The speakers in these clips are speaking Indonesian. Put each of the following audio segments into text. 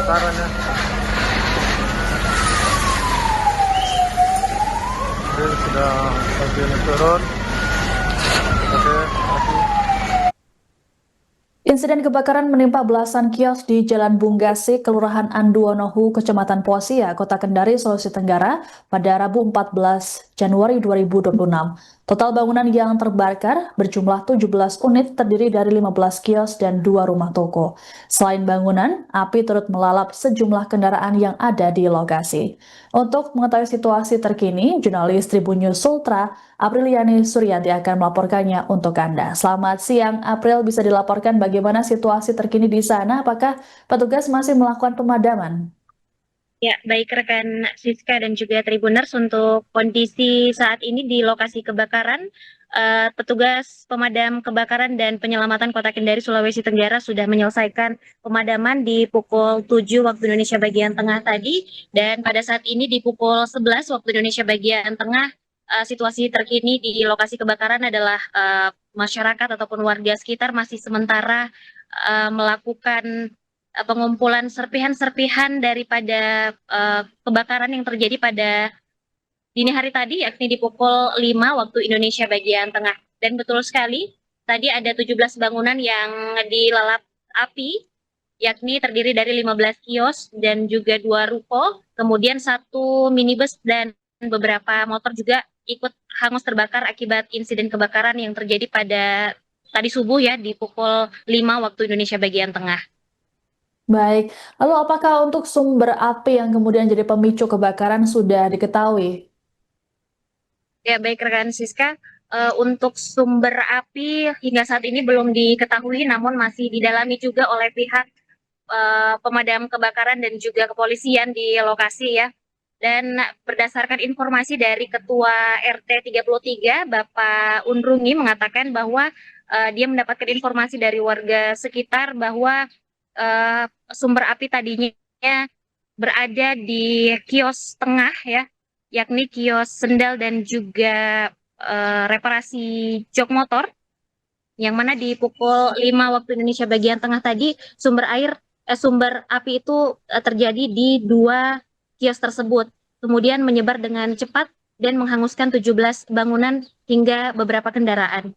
kebakaran ya. Ini sudah bagian turun. Oke, lagi. Insiden kebakaran menimpa belasan kios di Jalan Bunggasi, Kelurahan Anduonohu, Kecamatan Posia, Kota Kendari, Sulawesi Tenggara pada Rabu 14 Januari 2026. Total bangunan yang terbakar berjumlah 17 unit terdiri dari 15 kios dan 2 rumah toko. Selain bangunan, api turut melalap sejumlah kendaraan yang ada di lokasi. Untuk mengetahui situasi terkini, jurnalis Tribun News Sultra, Apriliani Suryanti akan melaporkannya untuk Anda. Selamat siang, April, bisa dilaporkan bagaimana situasi terkini di sana? Apakah petugas masih melakukan pemadaman? Ya, baik rekan Siska dan juga Tribuners, untuk kondisi saat ini di lokasi kebakaran, petugas pemadam kebakaran dan penyelamatan Kota Kendari, Sulawesi Tenggara sudah menyelesaikan pemadaman di pukul 7 waktu Indonesia bagian tengah tadi, dan pada saat ini di pukul 11 waktu Indonesia bagian tengah, situasi terkini di lokasi kebakaran adalah masyarakat ataupun warga sekitar masih sementara melakukan pengumpulan serpihan-serpihan daripada kebakaran yang terjadi pada dini hari tadi, yakni di pukul 5 waktu Indonesia bagian tengah. Dan betul sekali, tadi ada 17 bangunan yang dilalap api, yakni terdiri dari 15 kios dan juga 2 ruko, kemudian 1 minibus dan beberapa motor juga ikut hangus terbakar akibat insiden kebakaran yang terjadi pada tadi subuh ya, di pukul 5 waktu Indonesia bagian tengah. Baik, lalu apakah untuk sumber api yang kemudian jadi pemicu kebakaran sudah diketahui? Ya, baik rekan Siska, untuk sumber api hingga saat ini belum diketahui, namun masih didalami juga oleh pihak pemadam kebakaran dan juga kepolisian di lokasi ya. Dan berdasarkan informasi dari Ketua RT 33, Bapak Unrungi, mengatakan bahwa dia mendapatkan informasi dari warga sekitar bahwa sumber api tadinya berada di kios tengah ya, yakni kios sendal dan juga reparasi jok motor, yang mana di pukul 5 waktu Indonesia bagian tengah tadi sumber api itu terjadi di 2 kios tersebut, kemudian menyebar dengan cepat dan menghanguskan 17 bangunan hingga beberapa kendaraan.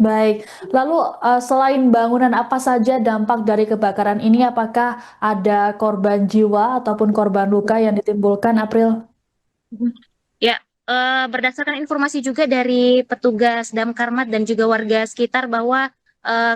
Baik, lalu selain bangunan, apa saja dampak dari kebakaran ini? Apakah ada korban jiwa ataupun korban luka yang ditimbulkan, April? Ya, berdasarkan informasi juga dari petugas Damkarmat dan juga warga sekitar bahwa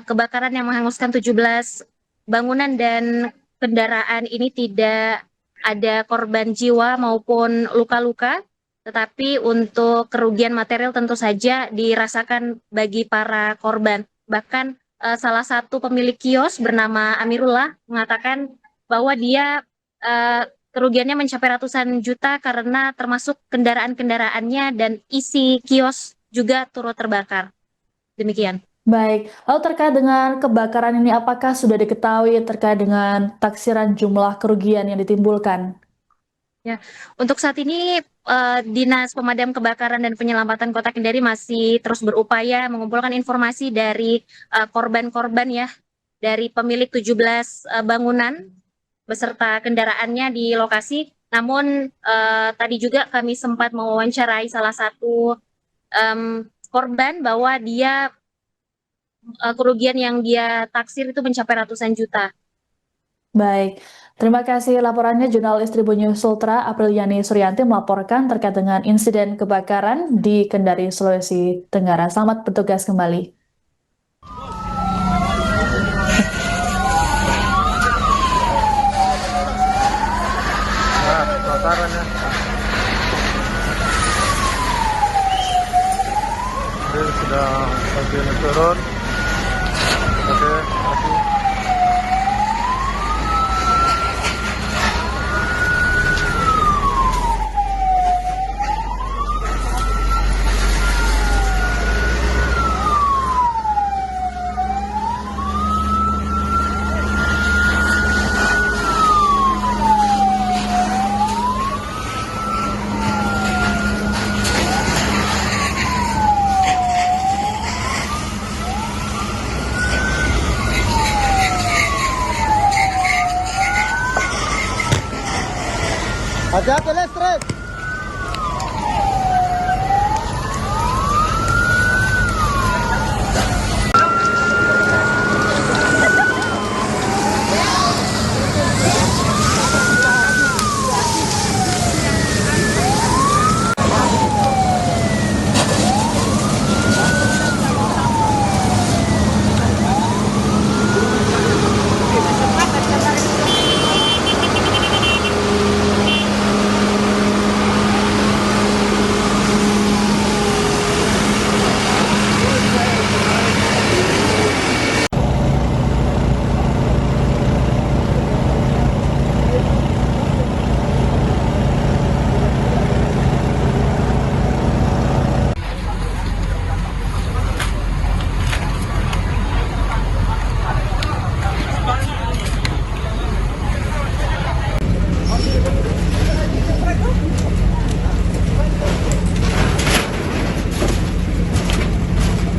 kebakaran yang menghanguskan 17 bangunan dan kendaraan ini tidak ada korban jiwa maupun luka-luka, tetapi untuk kerugian material tentu saja dirasakan bagi para korban. Bahkan salah satu pemilik kios bernama Amirullah mengatakan bahwa dia kerugiannya mencapai ratusan juta karena termasuk kendaraan-kendaraannya dan isi kios juga turut terbakar. Demikian. Baik, lalu terkait dengan kebakaran ini, apakah sudah diketahui terkait dengan taksiran jumlah kerugian yang ditimbulkan? Ya, untuk saat ini Dinas Pemadam Kebakaran dan Penyelamatan Kota Kendari masih terus berupaya mengumpulkan informasi dari korban-korban ya, dari pemilik 17 bangunan beserta kendaraannya di lokasi. Namun tadi juga kami sempat mewawancarai salah satu korban bahwa dia kerugian yang dia taksir itu mencapai ratusan juta. Baik, terima kasih laporannya jurnalis Tribun News Sultra Apriliani Suryanti melaporkan terkait dengan insiden kebakaran di Kendari, Sulawesi Tenggara. Selamat bertugas kembali. Nah, kebakaran ya. Ini sudah bagian turun. Oke, lagi.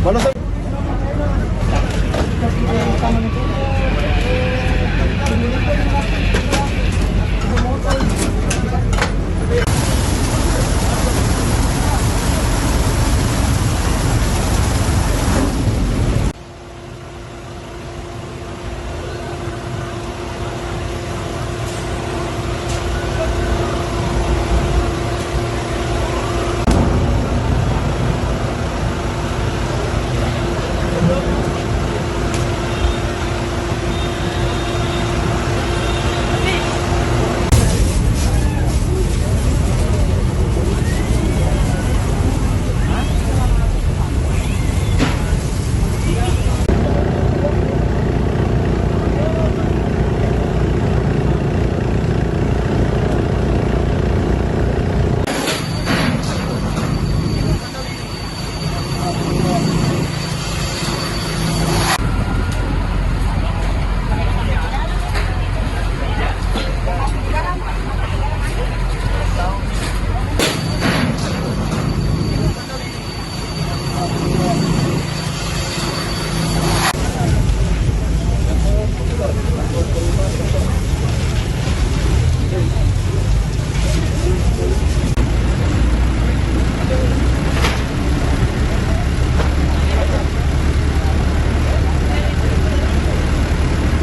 Mana sih?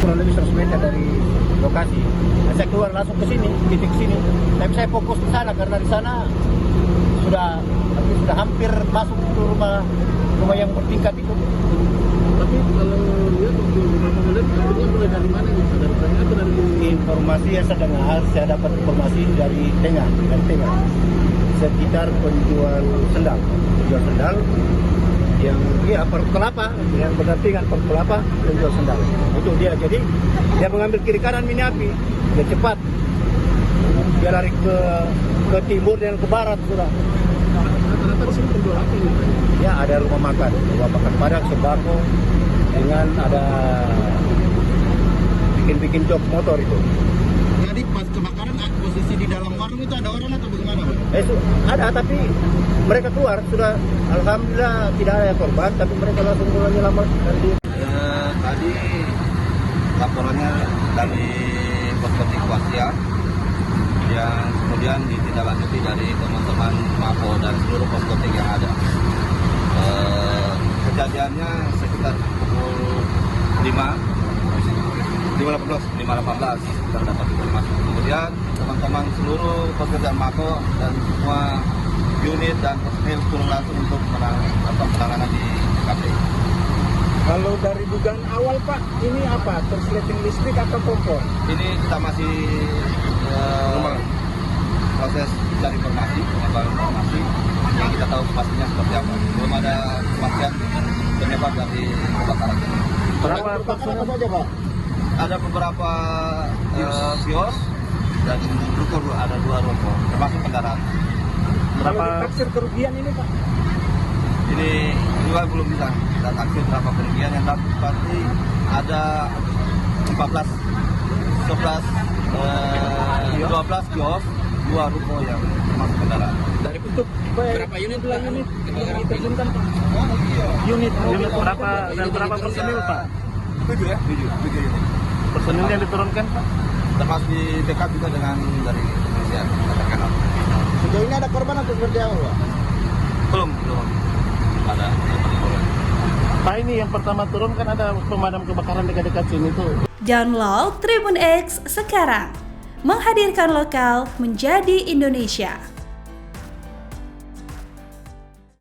Kurang lebih 100 meter dari lokasi. Nah, saya keluar langsung ke sini, titik sini. Tapi saya fokus di sana karena di sana sudah hampir masuk ke rumah yang bertingkat itu. Tapi kalau lihat waktu beberapa menit, akhirnya mulai dari mana nih? Dari tengah atau dari Informasi yang saya dengar, saya dapat informasi dari tengah, sekitar penjual sendal yang Parut Kelapa, yang berdampingan Parut Kelapa penjual sendal. Itu dia. Jadi dia mengambil kiri kanan mini api, dia cepat. Dia lari ke timur dan ke barat sudah. rata-rata di sini penjual apa ini? Ya ada rumah makan Padang, sembako, dengan ada bikin jok motor itu. Jadi pas kebakaran posisi di dalam warung itu ada orang atau bagaimana, Pak? Ada, tapi mereka keluar sudah. Alhamdulillah tidak ada korban, tapi mereka langsung mulai menyelamat. Tadi laporannya dari Poskotik Wasya yang kemudian ditindaklanjuti dari teman-teman Mako dan seluruh Poskotik yang ada. Kejadiannya sekitar pukul 5.18 terdapat informasi. Kemudian teman-teman seluruh pekerjaan Mako dan semua unit dan personil turun langsung untuk penanganan di TKP. Kalau dari dugaan awal, Pak, ini apa? Korsleting listrik atau kompor? Ini kita masih proses cari informasi, pengembangan informasi yang kita tahu pastinya seperti apa. Belum ada kepastian penyebab dari kebakaran ini. Berapa personil saja, Pak? Ada beberapa kios dan ruko, ada 2 ruko, termasuk kendaraan. Kalau ditaksir kerugian ini, Pak? Ini juga belum bisa kita taksir berapa kerugian, yang pasti ada 12 kios, 2 ruko yang termasuk kendaraan. Dari untuk berapa unit yang diterjunkan, Pak? Unit berapa dan berapa personil, Pak? 7 unit. Personil yang diturunkan, Pak? Termasuk di dekat juga dengan dari kepolisian terkenal. Sejauh ini ada korban atau seperti apa, Pak? Belum ada korban. Pak, ini yang pertama turun kan ada pemadam kebakaran dekat-dekat sini tuh. Download Tribun X sekarang, menghadirkan lokal menjadi Indonesia.